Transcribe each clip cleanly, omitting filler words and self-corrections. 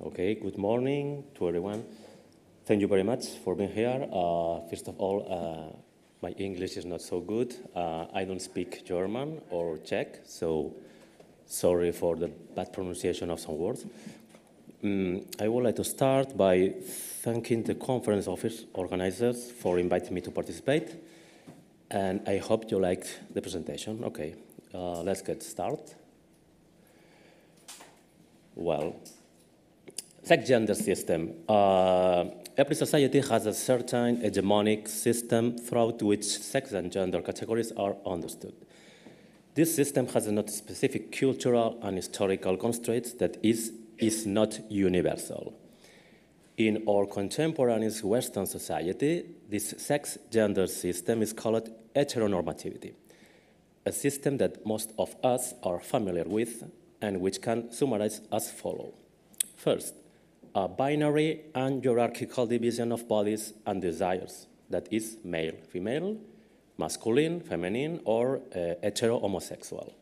Okay, good morning to everyone. Thank you very much for being here. First of all, my English is not so good. I don't speak German or Czech, so sorry for the bad pronunciation of some words. I would like to start by thanking the conference office organizers for inviting me to participate, and I hope you liked the presentation. Okay, let's get started. Well, sex-gender system. Every society has a certain hegemonic system throughout which sex and gender categories are understood. This system has not specific cultural and historical constraints that is not universal. In our contemporary Western society, this sex-gender system is called heteronormativity, a system that most of us are familiar with and which can summarize as follows. First, a binary and hierarchical division of bodies and desires, that is male, female, masculine, feminine, or hetero-homosexual.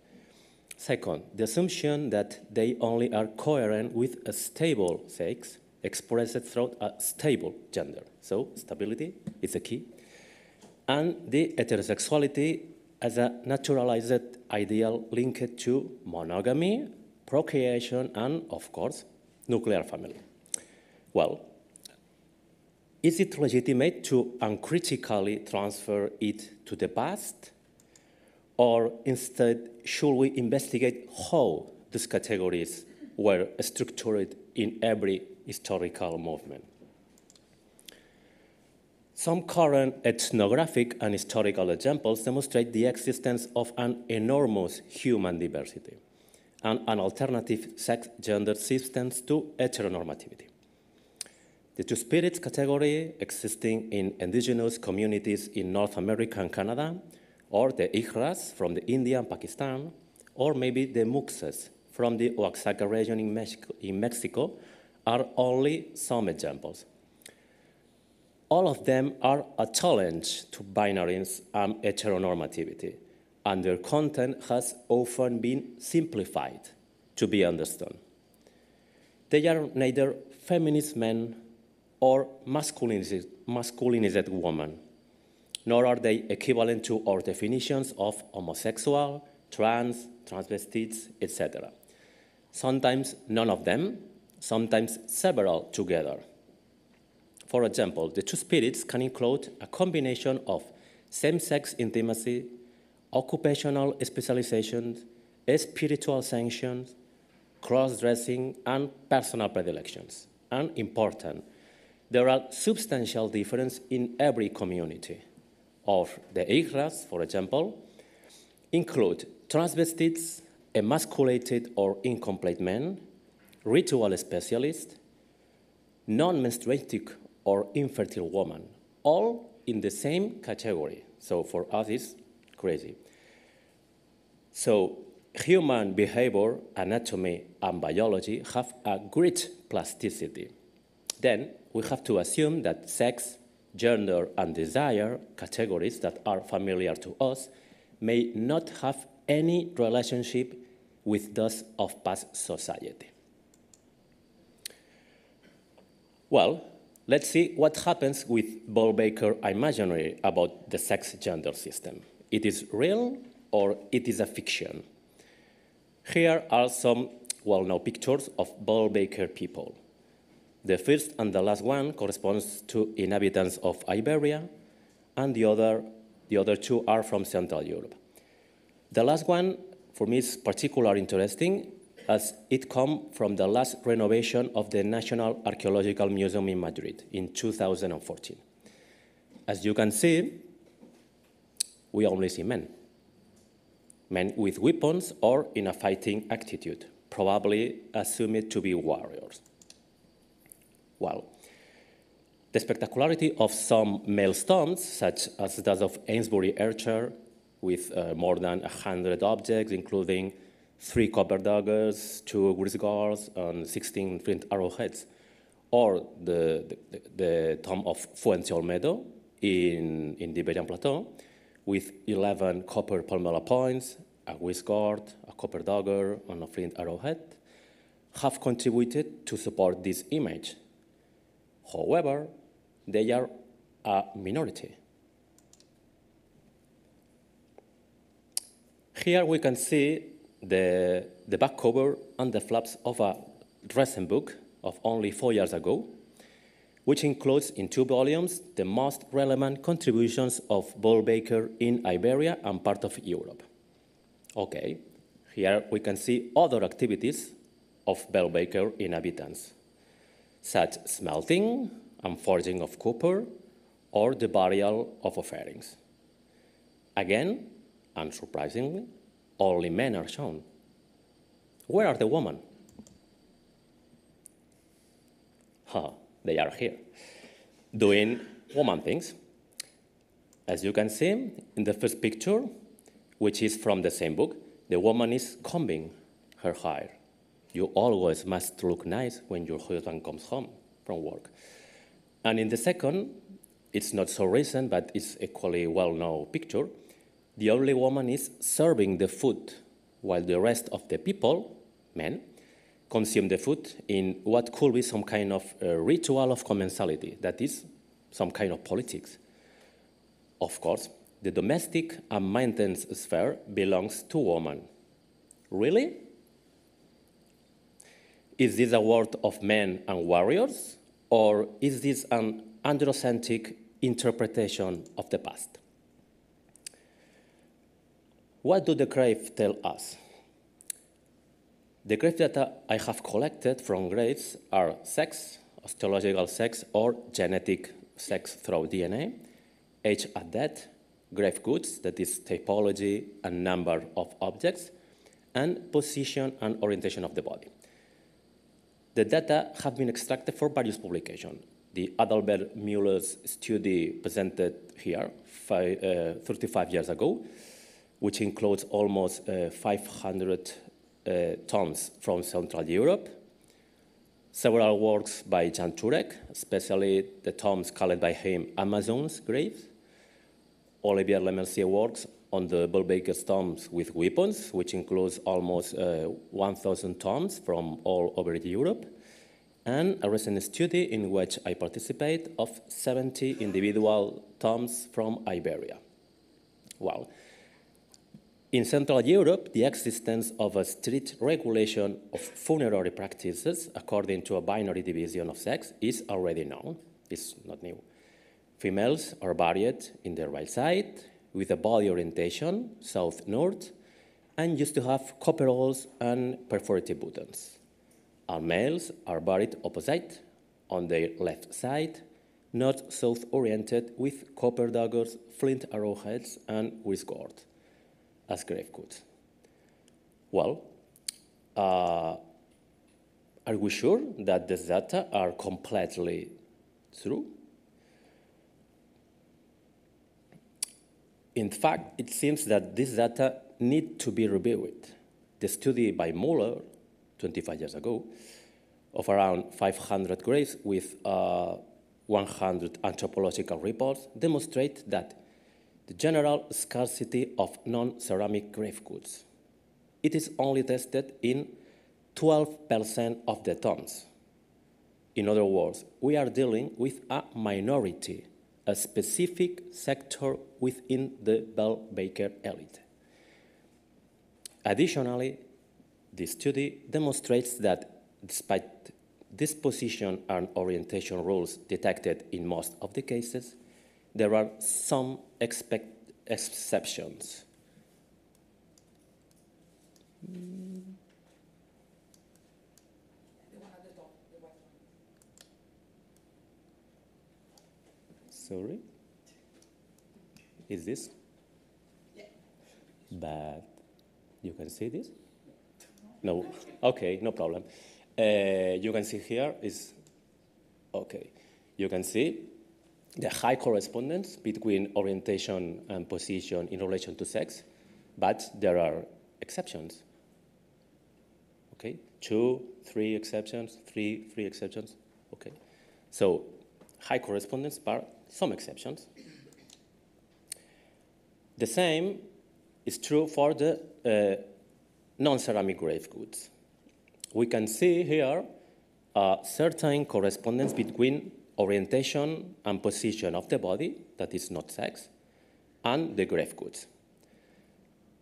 Second, the assumption that they only are coherent with a stable sex expressed through a stable gender. So stability is a key. And the heterosexuality as a naturalized ideal linked to monogamy, procreation, and, of course, nuclear family. Well, is it legitimate to uncritically transfer it to the past? Or instead, should we investigate how these categories were structured in every historical movement? Some current ethnographic and historical examples demonstrate the existence of an enormous human diversity and an alternative sex-gender systems to heteronormativity. The two-spirits category existing in indigenous communities in North America and Canada, or the Ihras from the India and Pakistan, or maybe the Muxes from the Oaxaca region in Mexico are only some examples. All of them are a challenge to binaries and heteronormativity, and their content has often been simplified to be understood. They are neither feminist men or masculinized women, nor are they equivalent to our definitions of homosexual, trans, transvestites, etc. Sometimes none of them, sometimes several together. For example, the two spirits can include a combination of same-sex intimacy, occupational specializations, spiritual sanctions, cross-dressing, and personal predilections. And important, there are substantial differences in every community. Of the Ihras, for example, include transvestites, emasculated or incomplete men, ritual specialists, non-menstruating or infertile woman, all in the same category. So for us, it's crazy. So human behavior, anatomy, and biology have a great plasticity. Then we have to assume that sex, gender, and desire categories that are familiar to us may not have any relationship with those of past society. Well, let's see what happens with Bell Beaker imaginary about the sex-gender system. It is real or it is a fiction? Here are some well-known pictures of Bell Beaker people. The first and the last one corresponds to inhabitants of Iberia, and the other two are from Central Europe. The last one, for me, is particularly interesting as it comes from the last renovation of the National Archaeological Museum in Madrid in 2014. As you can see, we only see men with weapons or in a fighting attitude, probably assumed to be warriors. Well, the spectacularity of some male tombs, such as that of Amesbury Archer, with more than 100 objects, including 3 copper daggers, 2 grease guards, and 16 flint arrowheads, or the tomb of Fuente Olmedo in the Iberian Plateau, with 11 copper palmella points, a grease guard, a copper dagger, and a flint arrowhead, have contributed to support this image. However, they are a minority. Here we can see the back cover and the flaps of a recent book of only 4 years ago, which includes in 2 volumes the most relevant contributions of Bell Beaker in Iberia and part of Europe. Okay, here we can see other activities of Bell Beaker inhabitants, such smelting and forging of copper, or the burial of offerings. Again, unsurprisingly, only men are shown. Where are the women? They are here, doing woman things. As you can see in the first picture, which is from the same book, the woman is combing her hair. You always must look nice when your husband comes home from work. And in the second, it's not so recent, but it's equally well-known picture. The only woman is serving the food, while the rest of the people, men, consume the food in what could be some kind of ritual of commensality, that is, some kind of politics. Of course, the domestic and maintenance sphere belongs to women. Really? Is this a world of men and warriors, or is this an androcentric interpretation of the past? What do the graves tell us? The grave data I have collected from graves are sex, osteological sex, or genetic sex through DNA, age at death, grave goods, that is typology and number of objects, and position and orientation of the body. The data have been extracted for various publications. The Adalbert Müller's study presented here 35 years ago, which includes almost 500 tombs from Central Europe, several works by Jan Turek, especially the tombs called by him Amazon's graves, Olivier Lemercier works on the Bell Beaker's tombs with weapons, which includes almost 1,000 tombs from all over Europe, and a recent study in which I participate of 70 individual tombs from Iberia. Wow. In Central Europe, the existence of a strict regulation of funerary practices according to a binary division of sex is already known. It's not new. Females are buried in the right side with a body orientation south-north and used to have coveralls and perforated buttons. And males are buried opposite on their left side, north-south oriented with copper daggers, flint arrowheads, and whipcord as grave goods. Well, are we sure that these data are completely true? In fact, it seems that this data need to be reviewed. The study by Muller, 25 years ago, of around 500 graves with 100 anthropological reports demonstrate that the general scarcity of non-ceramic grave goods. It is only tested in 12% of the tombs. In other words, we are dealing with a minority, a specific sector within the Bell Beaker elite. Additionally, the study demonstrates that despite disposition and orientation rules detected in most of the cases, there are some exceptions. Sorry? Is this? Yeah. But you can see this? No? Okay, no problem. You can see here is, okay. You can see the high correspondence between orientation and position in relation to sex, but there are exceptions. Okay, 2, 3 exceptions, 3 exceptions. Okay, so high correspondence, but some exceptions. The same is true for the non-ceramic grave goods. we can see here a certain correspondence between orientation and position of the body, that is not sex, and the grave goods.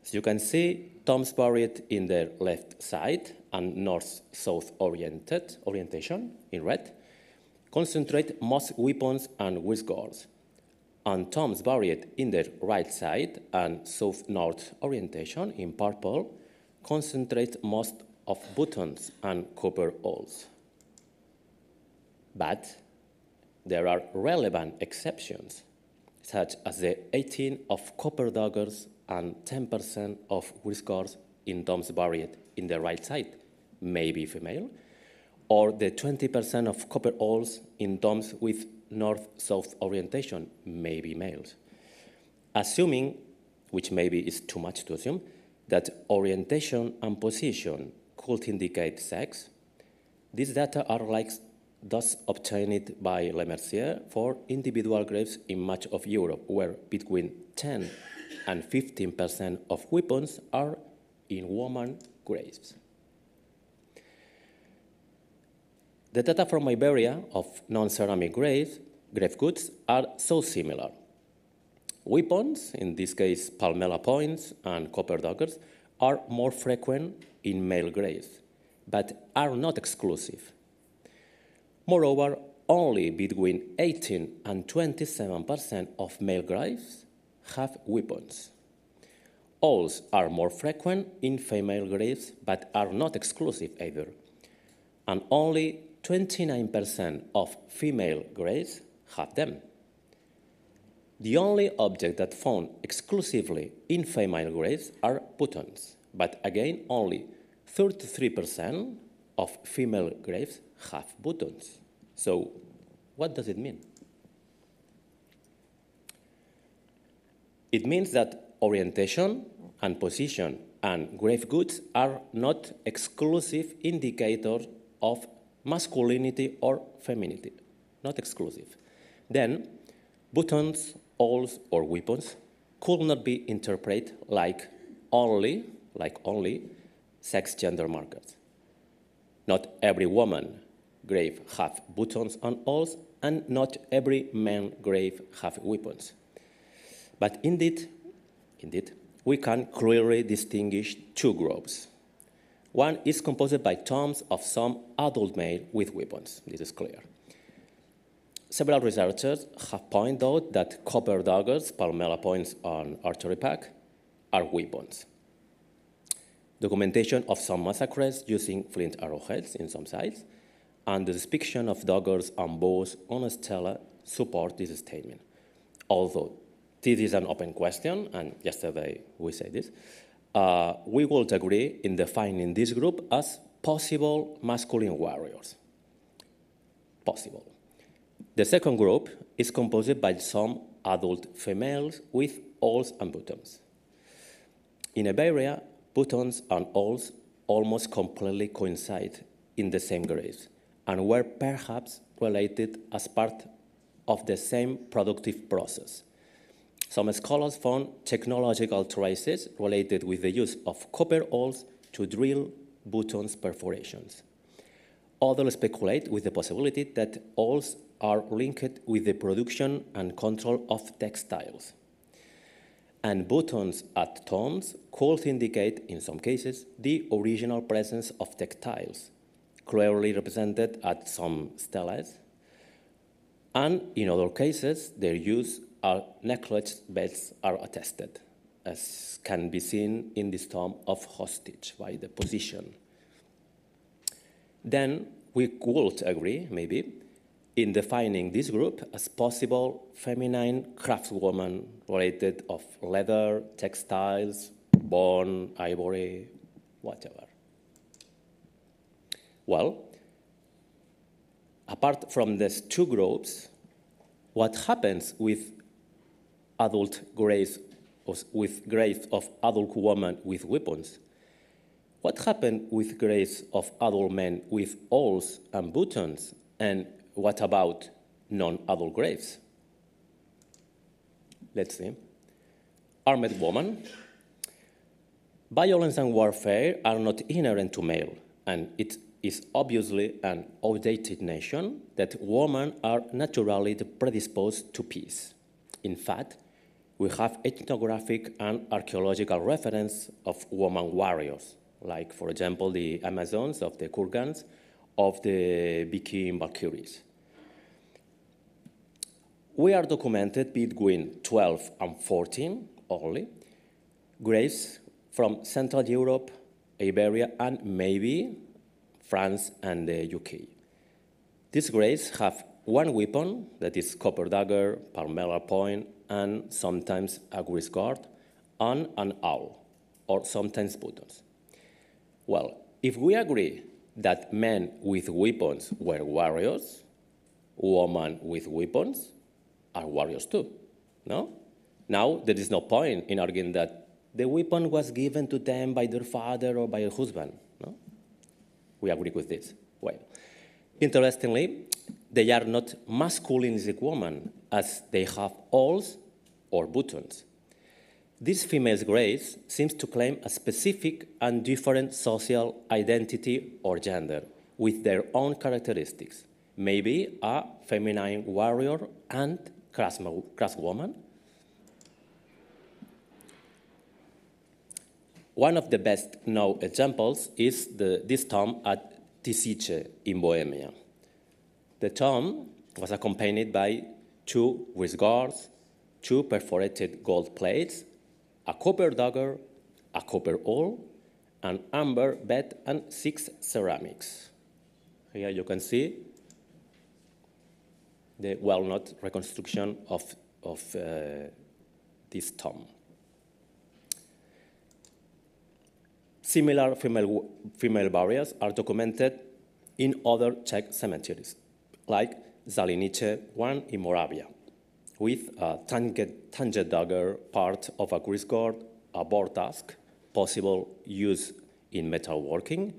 As you can see, tombs buried in the left side and north-south orientation in red concentrate most weapons and whiskers, and tombs buried in the right side and south-north orientation in purple concentrate most of buttons and copper ores. But there are relevant exceptions, such as the 18 of copper daggers and 10% of whiskers in tombs buried in the right side, maybe female, or the 20% of copper ores in tombs with north-south orientation, maybe males. Assuming, which maybe is too much to assume, that orientation and position could indicate sex, these data are like those obtained by Le Mercier for individual graves in much of Europe, where between 10 and 15% of weapons are in woman graves. The data from Iberia of non-ceramic grave goods are so similar. Weapons, in this case palmella points and copper daggers, are more frequent in male graves, but are not exclusive. Moreover, only between 18 and 27% of male graves have weapons. Owls are more frequent in female graves, but are not exclusive either. And only 29% of female graves have them. The only object that found exclusively in female graves are buttons, but again, only 33% of female graves have buttons. So, what does it mean? It means that orientation and position and grave goods are not exclusive indicators of masculinity or femininity, not exclusive. Then, buttons, owls, or weapons could not be interpreted like only sex gender markers. Not every woman grave have buttons and owls, and not every man grave have weapons. But indeed, we can clearly distinguish two groups. One is composed by tombs of some adult male with weapons. This is clear. Several researchers have pointed out that copper daggers, palmella points, and archery pack are weapons. Documentation of some massacres using flint arrowheads in some sites, and the depiction of daggers and bows on a stela support this statement. Although this is an open question, and yesterday we said this, we would agree in defining this group as possible masculine warriors. Possible. The second group is composed by some adult females with owls and buttons. In Iberia, buttons and owls almost completely coincide in the same graves and were perhaps related as part of the same productive process. Some scholars found technological traces related with the use of copper owls to drill buttons perforations. Others speculate with the possibility that owls are linked with the production and control of textiles. And buttons at tombs could indicate, in some cases, the original presence of textiles, clearly represented at some steles, and in other cases, their use as necklace belts are attested, as can be seen in this tomb of hostage by the position. Then we could agree, maybe, in defining this group as possible feminine craftswoman related of leather, textiles, bone, ivory, whatever. Well, apart from these two groups, what happens with adult graves, with graves of adult women with weapons? What happened with graves of adult men with owls and buttons? And what about non-adult graves? Let's see. Armed woman. Violence and warfare are not inherent to male, and it is obviously an outdated notion that women are naturally predisposed to peace. In fact, we have ethnographic and archaeological reference of woman warriors, like, for example, the Amazons of the Kurgans of the Viking Valkyries. We are documented between 12 and 14 only graves from Central Europe, Iberia, and maybe France and the UK. These graves have one weapon, that is copper dagger, palmetto point, and sometimes a grease guard, and an awl, or sometimes buttons. Well, if we agree that men with weapons were warriors, women with weapons are warriors too, no? Now, there is no point in arguing that the weapon was given to them by their father or by a husband, no? We agree with this. Well, interestingly, they are not masculinistic women, as they have awls or buttons. These females' graves seem to claim a specific and different social identity or gender with their own characteristics, maybe a feminine warrior and craftswoman. One of the best known examples is this tomb at Tysice in Bohemia. The tomb was accompanied by 2 wrist guards, 2 perforated gold plates, a copper dagger, a copper awl, an amber bed, and 6 ceramics. Here you can see the well-known reconstruction of this tomb. Similar female burials are documented in other Czech cemeteries, like Zalinice one in Moravia, with a tangent dagger, part of a grease guard, a boar tusk, possible use in metalworking,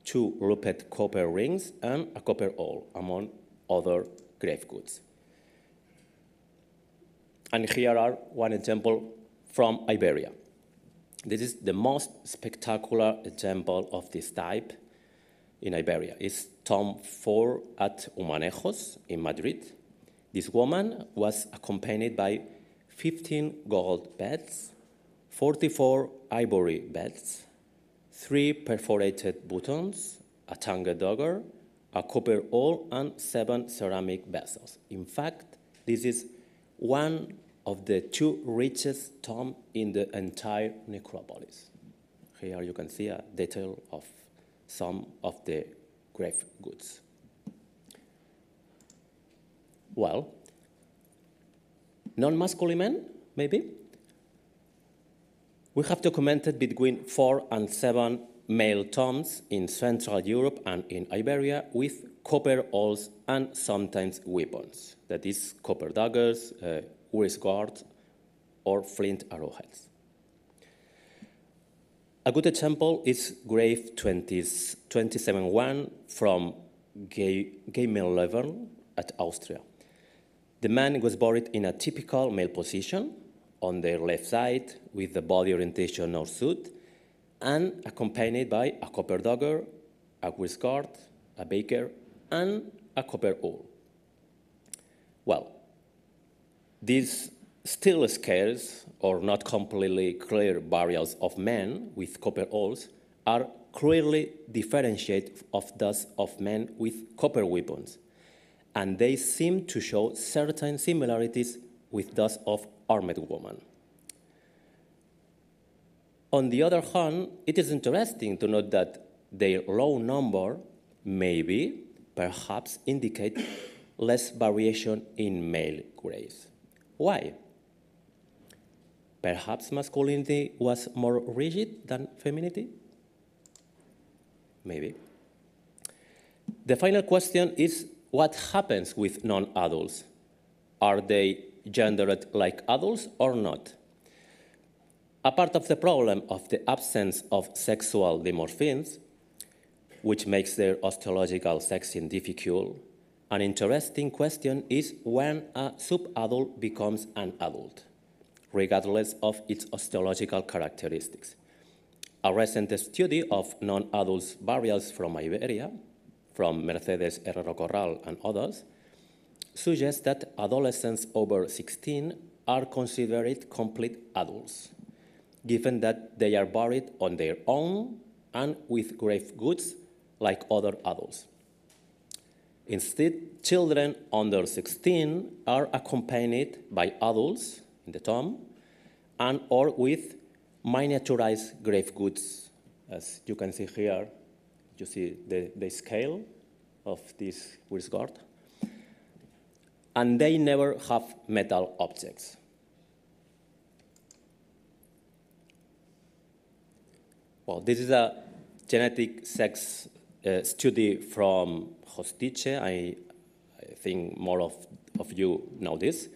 2 rupet copper rings, and a copper awl, among other grave goods. And here are one example from Iberia. This is the most spectacular example of this type in Iberia. It's Tomb 4 at Humanejos in Madrid. This woman was accompanied by 15 gold beds, 44 ivory beds, 3 perforated buttons, a tangent dagger, a copper awl, and 7 ceramic vessels. In fact, this is one of the 2 richest tombs in the entire necropolis. Here you can see a detail of some of the grave goods. Well, non-masculine men, maybe? We have documented between 4 and 7 male tombs in Central Europe and in Iberia with copper awls and sometimes weapons, that is, copper daggers, wrist guards, or flint arrowheads. A good example is grave 27-1 from Millennium at Austria. The man was buried in a typical male position, on their left side, with the body orientation north-south, and accompanied by a copper dagger, a wrist guard, a beaker, and a copper awl. Well, these still scarce or not completely clear burials of men with copper awls are clearly differentiated of those of men with copper weapons, and they seem to show certain similarities with those of armed women. On the other hand, it is interesting to note that their low number maybe, perhaps, indicate less variation in male graves. Why? Perhaps masculinity was more rigid than femininity? Maybe. The final question is, what happens with non-adults? Are they gendered like adults or not? A part of the problem of the absence of sexual dimorphisms, which makes their osteological sexing difficult, an interesting question is when a subadult becomes an adult, regardless of its osteological characteristics. A recent study of non-adult burials from Iberia, from Mercedes Herrero Corral and others, suggests that adolescents over 16 are considered complete adults, given that they are buried on their own and with grave goods like other adults. Instead, children under 16 are accompanied by adults in the tomb and or with miniaturized grave goods. As you can see here, you see the scale of this guard. And they never have metal objects. Well, this is a genetic sex study from Hostice. I think more of you know this.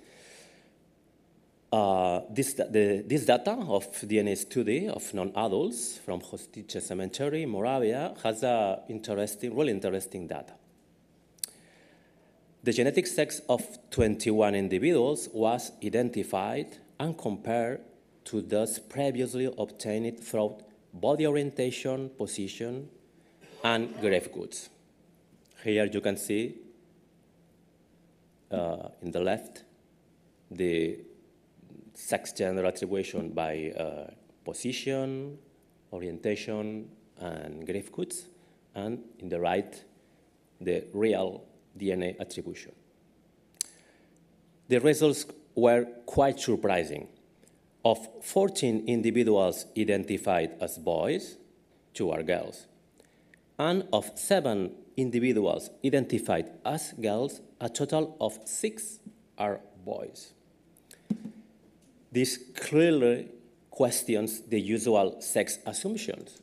This data of DNA study of non-adults from Hostice Cemetery, Moravia, has a really interesting data. The genetic sex of 21 individuals was identified and compared to those previously obtained through body orientation, position, and grave goods. Here you can see in the left the sex-gender attribution by position, orientation, and grave goods, and in the right, the real DNA attribution. The results were quite surprising. Of 14 individuals identified as boys, 2 are girls, and of 7 individuals identified as girls, a total of 6 are boys. This clearly questions the usual sex assumptions,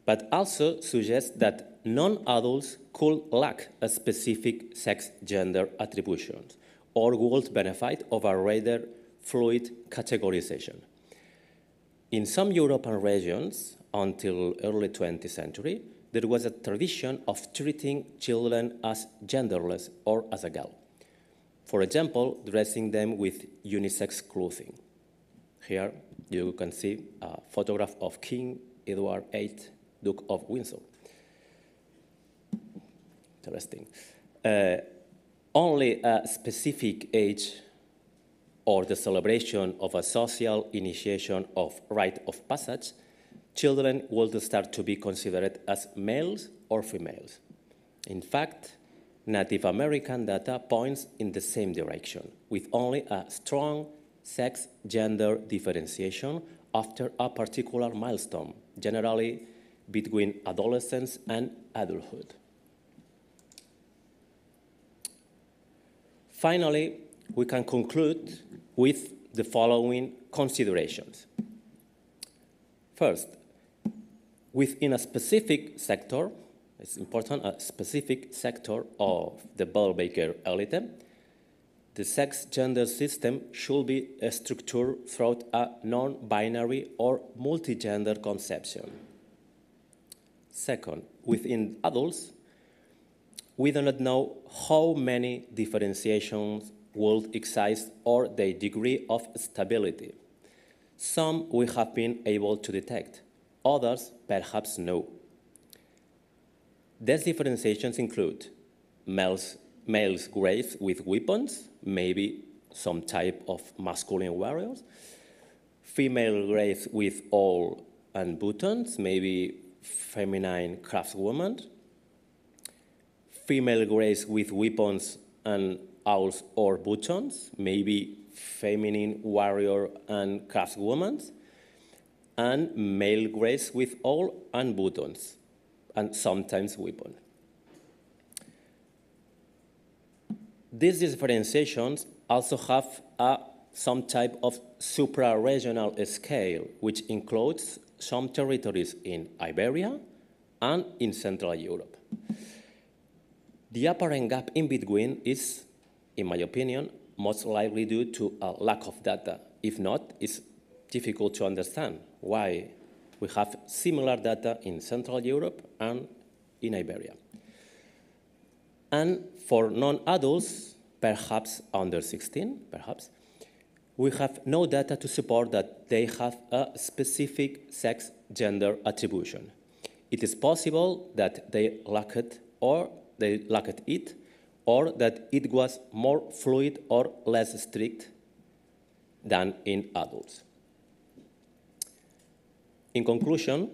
but also suggests that non-adults could lack a specific sex-gender attributions or would benefit of a rather fluid categorization. In some European regions, until early 20th century, there was a tradition of treating children as genderless or as a girl. For example, dressing them with unisex clothing. Here you can see a photograph of King Edward VIII, Duke of Windsor. Interesting. Only a specific age or the celebration of a social initiation of rite of passage, children will start to be considered as males or females. In fact, Native American data points in the same direction, with only a strong sex-gender differentiation after a particular milestone, generally between adolescence and adulthood. Finally, we can conclude with the following considerations. First, within a specific sector, it's important, a specific sector of the Bell Beaker elite, the sex-gender system should be structured throughout a non-binary or multi-gender conception. Second, within adults, we do not know how many differentiations will exist or their degree of stability. Some we have been able to detect, others perhaps no. These differentiations include males graced with weapons, maybe some type of masculine warriors, female graced with awl and buttons, maybe feminine craftswoman, female graced with weapons and owls or buttons, maybe feminine warrior and craftswoman, and male graced with awl and buttons, and sometimes weapon. These differentiations also have some type of supra-regional scale, which includes some territories in Iberia and in Central Europe. The apparent gap in between is, in my opinion, most likely due to a lack of data. If not, it's difficult to understand why we have similar data in Central Europe and in Iberia. And for non-adults, perhaps under 16, we have no data to support that they have a specific sex-gender attribution. It is possible that they lacked it, or that it was more fluid or less strict than in adults. In conclusion,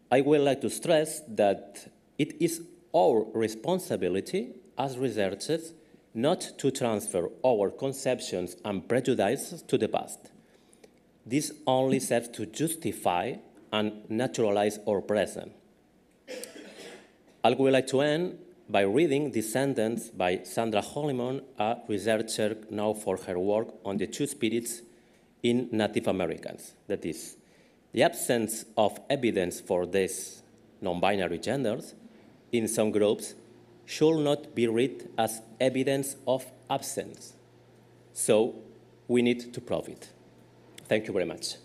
I would like to stress that it is our responsibility as researchers not to transfer our conceptions and prejudices to the past. This only serves to justify and naturalize our present. I would like to end by reading this sentence by Sandra Holliman, a researcher known for her work on the two spirits in Native Americans. That is, the absence of evidence for these non-binary genders in some groups should not be read as evidence of absence. So we need to prove it. Thank you very much.